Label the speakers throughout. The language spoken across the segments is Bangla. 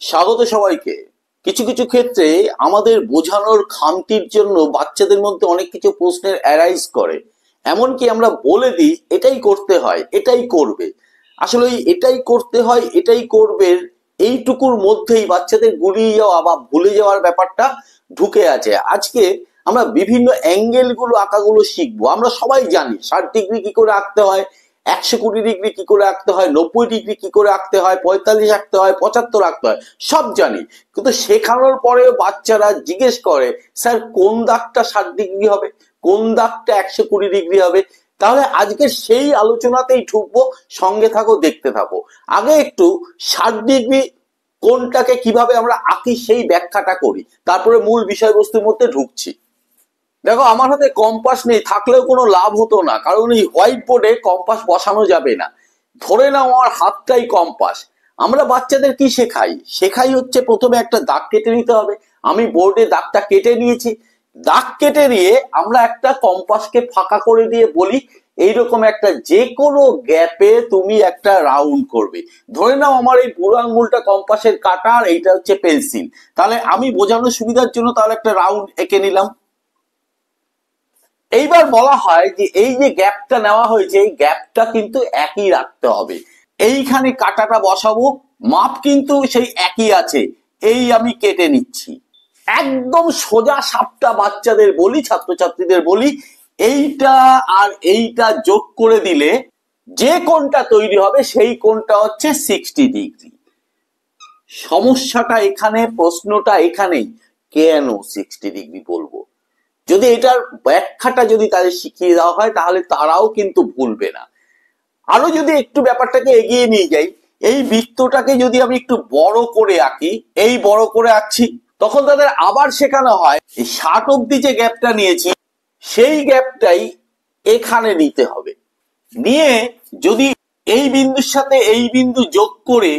Speaker 1: স্বাগত সবাইকে। কিছু কিছু ক্ষেত্রে আমাদের বোঝানোর খামতির জন্য বাচ্চাদের মধ্যে অনেক কিছু প্রশ্নের অ্যারাইজ করে, এমনকি আমরা বলে দিই এটাই করতে হয়, এটাই করবে। আসলে এটাই করতে হয়, এটাই করবে, এইটুকুর মধ্যেই বাচ্চাদের গুলিয়ে যাওয়া বা ভুলে যাওয়ার ব্যাপারটা ঢুকে আছে। আজকে আমরা বিভিন্ন অ্যাঙ্গেল গুলো আঁকাগুলো শিখবো। আমরা সবাই জানি 60 ডিগ্রি কি করে আঁকতে হয়, 120 ডিগ্রি কি করে আঁকতে হয়, 90 ডিগ্রি কি করে আঁকতে হয়, 45 আঁকতে হয়, 75 আঁকতে হয়, সব জানি। কিন্তু শেখানোর পরেও বাচ্চারা জিজ্ঞেস করে, স্যার কোন দাগটা 60 ডিগ্রি হবে, কোন দাগটা 120 ডিগ্রি হবে। তাহলে আজকে সেই আলোচনাতেই ঢুকবো, সঙ্গে থাকো, দেখতে থাকো। আগে একটু 60 ডিগ্রি কোনটাকে কিভাবে আমরা আঁকি সেই ব্যাখ্যাটা করি, তারপরে মূল বিষয়বস্তুর মধ্যে ঢুকছি। দেখো, আমার হাতে কম্পাস নেই, থাকলেও কোনো লাভ হতো না, কারণ এই হোয়াইট বোর্ডে কম্পাস বসানো যাবে না। ধরে নাও আমার হাতটাই কম্পাস। আমরা বাচ্চাদের কি শেখাই হচ্ছে প্রথমে একটা দাগ কেটে নিতে হবে। আমি বোর্ডে দাগটা কেটে নিয়েছি। দাগ কেটে নিয়ে আমরা একটা কম্পাসকে ফাঁকা করে দিয়ে বলি এইরকম একটা যে কোনো গ্যাপে তুমি একটা রাউন্ড করবে। ধরে নাও আমার এই বুড়ো আঙ্গুলটা কম্পাসের কাটা আর এইটা হচ্ছে পেন্সিল। তাহলে আমি বোঝানোর সুবিধার জন্য তাহলে একটা রাউন্ড এঁকে নিলাম। এইবার বলা হয় যে এই যে গ্যাপটা নেওয়া হয়েছে, এই গ্যাপটা কিন্তু একই রাখতে হবে। এইখানে কাটাটা বসাবো, মাপ কিন্তু সেই একই আছে। এই আমি কেটে নিচ্ছি। একদম সোজা সাপটা বাচ্চাদের বলি, ছাত্রছাত্রীদের বলি, এইটা আর এইটা যোগ করে দিলে যে কোণটা তৈরি হবে সেই কোণটা হচ্ছে 60 ডিগ্রি। সমস্যাটা এখানে, প্রশ্নটা এখানেই, কেন 60 ডিগ্রি বলবো? যদি এটার ব্যাখ্যাটা যদি তাদের শিখিয়ে দেওয়া হয় তাহলে তারাও কিন্তু ভুলবে না। আরো যদি একটু ব্যাপারটাকে এগিয়ে নিয়ে যাই, এই বৃত্তটাকে যদি আমি একটু বড় করে আঁকি, এই বড় করে আঁকছি, তখন তাদের আবার শেখানো হয় এই 60 অব্দি যে গ্যাপটা নিয়েছি সেই গ্যাপটাই এখানে নিতে হবে। নিয়ে যদি এই বিন্দুর সাথে এই বিন্দু যোগ করে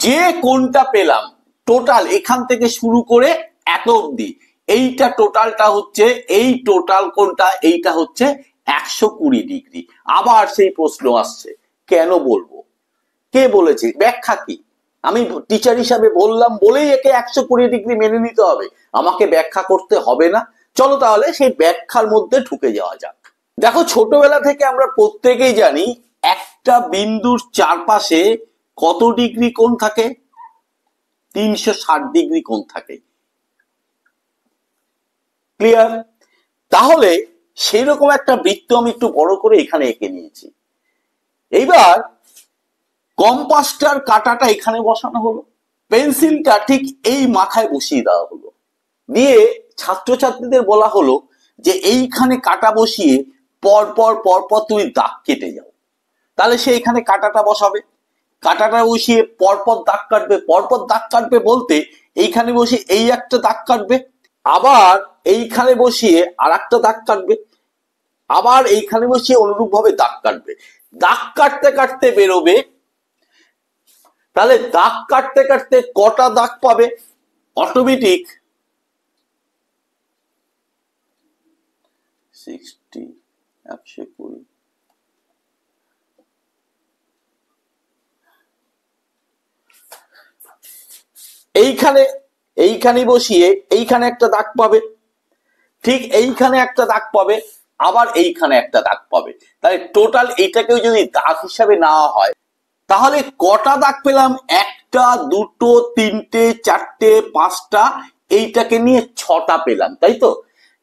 Speaker 1: যে কোণটা পেলাম, টোটাল এখান থেকে শুরু করে এত অব্দি, এইটা টোটালটা হচ্ছে, এই টোটাল কোণটা এইটা হচ্ছে 120 ডিগ্রি। আবার সেই প্রশ্ন আসছে, কেন বলবো, কে বলেছে, ব্যাখ্যা কি? আমি টিচার হিসাবে বললাম বলেই একে 120 ডিগ্রি মেনে নিতে হবে? আমাকে ব্যাখ্যা করতে হবে না? চলো তাহলে সেই ব্যাখ্যার মধ্যে ঢুকে যাওয়া যাক। দেখো, ছোটবেলা থেকে আমরা প্রত্যেকেই জানি একটা বিন্দুর চারপাশে কত ডিগ্রি কোণ থাকে? 360 ডিগ্রি কোণ থাকে। ক্লিয়ার? তাহলে সেরকম একটা বৃত্ত আমি একটু বড় করে এখানে এঁকে নিয়েছি। এইবার কম্পাসটার কাঁটাটা এখানে বসানো হলো, পেন্সিলটা ঠিক এই মাথায় বসিয়ে দেওয়া হলো, দিয়ে ছাত্রছাত্রীদের বলা হলো যে এইখানে কাঁটা বসিয়ে পরপর পরপর তুমি দাগ কেটে যাও। তাহলে সে এখানে কাঁটাটা বসাবে, কাঁটাটা বসিয়ে পরপর দাগ কাটবে। পরপর দাগ কাটবে বলতে এইখানে বসিয়ে এই একটা দাগ কাটবে, আবার এইখানে বসিয়ে আর একটা দাগ কাটবে, আবার এইখানে বসিয়ে অনুরূপ ভাবে দাগ কাটবে। দাগ কাটতে কাটতে বেরোবে। তাহলে দাগ কাটতে কাটতে কটা দাগ পাবে? অটোমেটিক 60, 120। এইখানে বসিয়ে এইখানে একটা দাগ পাবে, ঠিক এইখানে একটা দাগ পাবে, আবার এইখানে একটা দাগ পাবে। তাহলে টোটাল এইটাকেও যদি দাগ হিসাবে নেওয়া হয় তাহলে কটা দাগ পেলাম? একটা, দুটো, তিনটে, চারটে, পাঁচটা, এইটাকে নিয়ে 6টা পেলাম, তাই তো?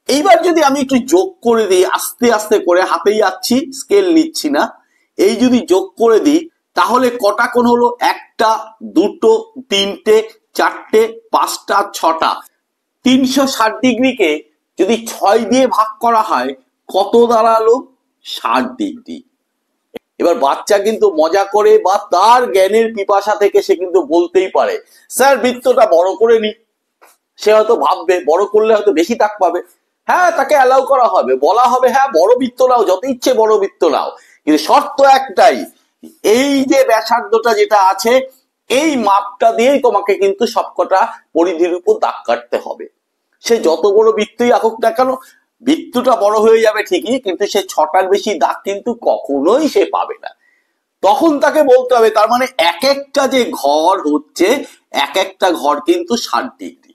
Speaker 1: এইবার যদি আমি একটু যোগ করে দিই, আস্তে আস্তে করে, হাতেই যাচ্ছি, স্কেল নিচ্ছি না, এই যদি যোগ করে দিই তাহলে কটা কোণ হলো? একটা, দুটো, তিনটে, চারটে, পাঁচটা, 6টা। 360 ডিগ্রিকে যদি 6 দিয়ে ভাগ করা হয় কত দাঁড়ালো? 60 ডিগ্রি। এবার বাচ্চা কিন্তু মজা করে বা তার জ্ঞানের পিপাসা থেকে সে কিন্তু বলতেই পারে, স্যার বৃত্তটা বড় করে নি। সে হয়তো ভাববে বড় করলে হয়তো বেশি দাগ পাবে। হ্যাঁ, তাকে অ্যালাউ করা হবে, বলা হবে হ্যাঁ বড় বৃত্ত নাও, যত ইচ্ছে বড় বৃত্ত নাও, কিন্তু শর্ত একটাই, এই যে ব্যাসার্ধটা যেটা আছে এই মাপটা দিয়েই তোমাকে কিন্তু সবকটা পরিধির উপর দাগ কাটতে হবে। সে যত বড় বৃত্তই আঁকুক না কেন, বৃত্তটা বড় হয়ে যাবে ঠিকই, কিন্তু সে 6টার বেশি দাগ কিন্তু কখনোই সে পাবে না। তখন তাকে বলতে হবে তার মানে এক একটা যে ঘর হচ্ছে এক একটা ঘর কিন্তু 60°।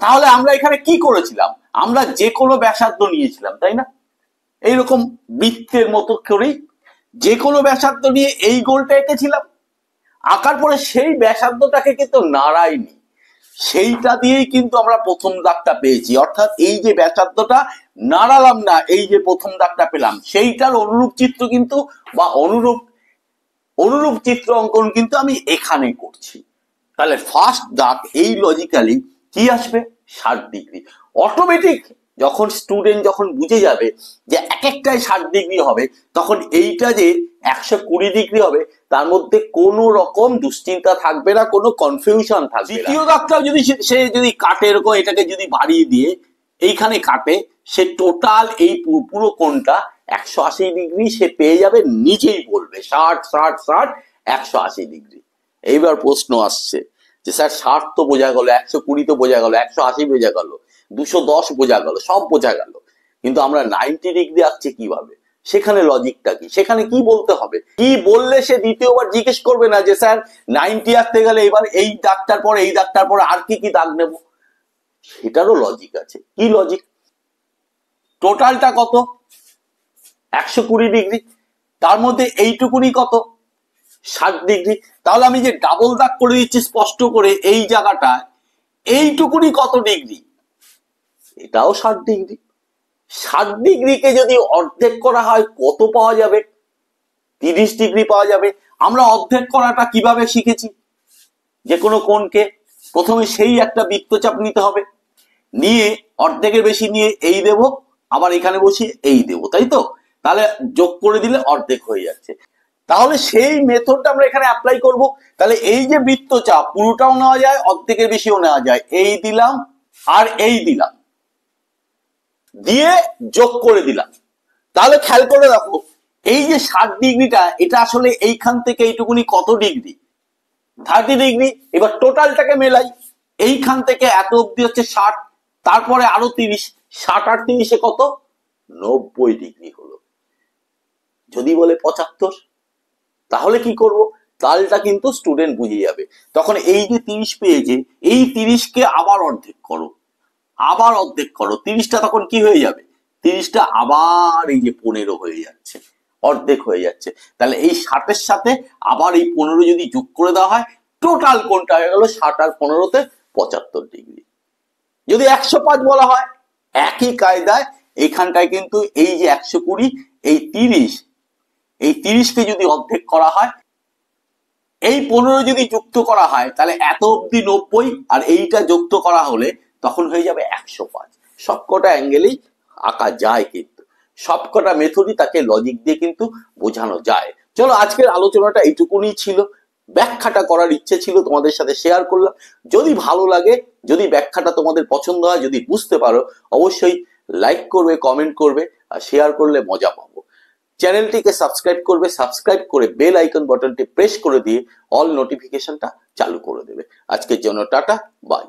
Speaker 1: তাহলে আমরা এখানে কি করেছিলাম, আমরা যে কোনো ব্যাসার্ধ নিয়েছিলাম তাই না, এইরকম বৃত্তের মতো করেই যে কোনো ব্যাসার্ধ নিয়ে এই গোলটা এঁকেছিলাম, আঁকার পরে সেই ব্যাসার্ধটাকে কিন্তু নাড়াইনি, সেইটা দিয়েই কিন্তু আমরা প্রথম দাগটা পেয়েছি। অর্থাৎ এই যে ব্যাসার্ধটা নাড়ালাম না, এই যে প্রথম দাগটা পেলাম, সেইটার অনুরূপ চিত্র কিন্তু বা অনুরূপ চিত্র অঙ্কন কিন্তু আমি এখানে করছি। তাহলে ফার্স্ট দাগ এই লজিক্যালি কি আসবে, 60°। অটোমেটিক যখন স্টুডেন্ট যখন বুঝে যাবে যে এক একটাই 60° হবে, তখন এইটা যে 120° হবে তার মধ্যে কোনো রকম দুশ্চিন্তা থাকবে না, কোনো কনফিউশন থাকবে না। দ্বিতীয় দাগটাও যদি সে যদি কাটে এরকম, এটাকে যদি বাড়িয়ে দিয়ে এইখানে কাটে, সে টোটাল এই পুরো কোণটা 180° সে পেয়ে যাবে, নিজেই বলবে 60 60 60 180°। এইবার প্রশ্ন আসছে যে স্যার 60 তো বোঝা গেল, 120 তো বোঝা গেল, 180 বোঝা গেল, 210 বোঝা গেল, সব বোঝা গেল, কিন্তু আমরা 90° আসছে কিভাবে, সেখানে লজিকটা কি, সেখানে কি বলতে হবে, কি বললে সে দ্বিতীয়বার জিজ্ঞেস করবে না যে স্যার 90 আসতে গেলে এবার এই দাগটার পরে এই দাগটার পরে আর কি কি দাগ নেব, সেটারও লজিক আছে। কি লজিক, টোটালটা কত 120°, তার মধ্যে এইটুকুনি কত 60°, তাহলে আমি যে ডাবল দাগ করে দিচ্ছি স্পষ্ট করে এই জায়গাটা, এইটুকুনি কত ডিগ্রি, এটাও 60°। 60° কে যদি অর্ধেক করা হয় কত পাওয়া যাবে, 30° পাওয়া যাবে। আমরা অর্ধেক করাটা কিভাবে শিখেছি, যে কোনো কোণকে প্রথমে সেই একটা বৃত্তচাপ নিতে হবে, নিয়ে অর্ধেকের বেশি নিয়ে এই দেব, আবার এখানে বসিয়ে এই দেব, তাই তো, তাহলে যোগ করে দিলে অর্ধেক হয়ে যাচ্ছে। তাহলে সেই মেথডটা আমরা এখানে অ্যাপ্লাই করব। তাহলে এই যে বৃত্তচাপ পুরোটাও নেওয়া যায়, অর্ধেকের বেশিও নেওয়া যায়, এই দিলাম আর এই দিলাম, দিয়ে যোগ করে দিলাম। তাহলে খেয়াল করে দেখো এই যে 60°টা, এটা আসলে এইখান থেকে এইটুকুনি কত ডিগ্রি, 30°। এবার টোটালটাকে মেলাই, এইখান থেকে এত অব্দি হচ্ছে 60, তারপরে আরো 30, 60 আর 30 কত 90° হলো। যদি বলে 75, তাহলে কি করব, তালটা কিন্তু স্টুডেন্ট বুঝে যাবে। তখন এই যে 30 পেয়েছে, এই 30কে আবার অর্ধেক করো, আবার অর্ধেক করো, 30টা তখন কি হয়ে যাবে, 30টা আবার এই যে 15 হয়ে যাচ্ছে, অর্ধেক হয়ে যাচ্ছে। তাহলে এই 60-এর সাথে আবার এই 15 যদি যোগ করে দেওয়া হয়, টোটাল কোণটা হয়ে গেল 60 আর 15-তে 75°। যদি 105 বলা হয়, একই কায়দায় এখানটায় কিন্তু এই যে 120, এই 30কে যদি অর্ধেক করা হয়, এই 15 যদি যুক্ত করা হয়, তাহলে এত অব্দি 90, আর এইটা যুক্ত করা হলে তখন হয়ে যাবে 105। সবকটা অ্যাঙ্গেলেই আঁকা যায়, কিন্তু সবকটা মেথডই তাকে লজিক দিয়ে কিন্তু বোঝানো যায়। চলো আজকের আলোচনাটা এইটুকুনি ছিল, ব্যাখ্যাটা করার ইচ্ছে ছিল, তোমাদের সাথে শেয়ার করলাম। যদি ভালো লাগে, যদি ব্যাখ্যাটা তোমাদের পছন্দ হয়, যদি বুঝতে পারো, অবশ্যই লাইক করবে, কমেন্ট করবে, আর শেয়ার করলে মজা পাবো। চ্যানেলটিকে সাবস্ক্রাইব করবে, সাবস্ক্রাইব করে বেল আইকন বাটনটি প্রেস করে দিয়ে অল নোটিফিকেশনটা চালু করে দেবে। আজকের জন্য টাটা, বাই।